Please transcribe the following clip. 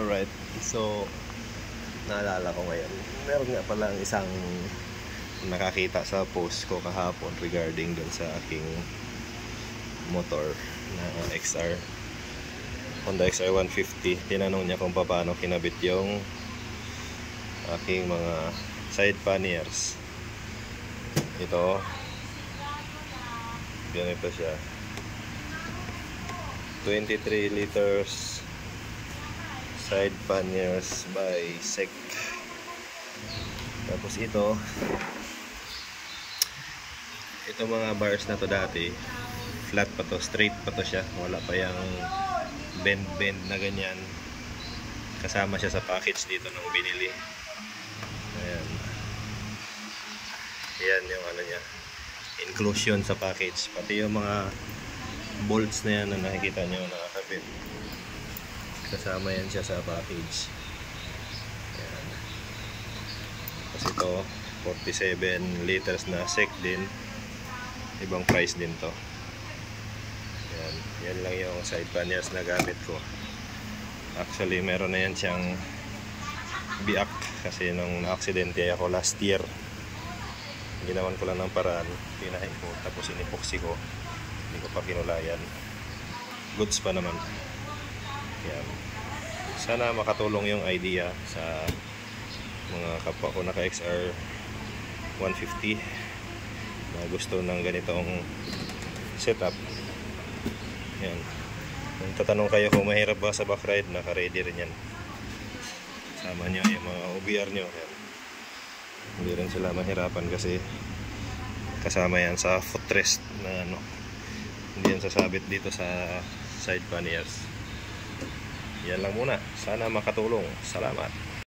Alright, so naalala ko ngayon, meron nga palang isang nakakita sa post ko kahapon regarding dun sa aking motor na XR, Honda XR 150. Tinanong niya kung paano kinabit yung aking mga side panniers. Ito, ganito siya, 23 liters side panniers by SEC. Tapos ito mga bars na to dati flat pa to, straight pa to siya, wala pa yung bend na ganyan. Kasama siya sa package dito nung binili. Ayan, yan yung ano niya, inclusion sa package. Pati yung mga bolts na yan na nakikita nyo nakakabit, kasama yan siya sa package. Ayan. Tapos ito 47 liters na SEC din, ibang price din to. Ayan. Yan lang yung side panniers na gamit ko. Actually meron na yan siyang biak kasi nung na-aksidente ako last year, ginawan ko lang ng paraan, pinahin ko tapos inipoxy ko, hindi ko pa kinulayan. Goods pa naman. Yan. Sana makatulong yung idea sa mga kapwa ko naka XR 150 na gusto ng ganitong setup. Yan. Kung tatanong kayo kung mahirap ba sa back ride, naka-ready rin yan. Sama nyo yung mga OBR nyo. Yan. Hindi rin sila mahirapan kasi kasama yan sa footrest na ano, hindi yan sasabit dito sa side panniers. Yan lang muna. Sana makatulong. Salamat.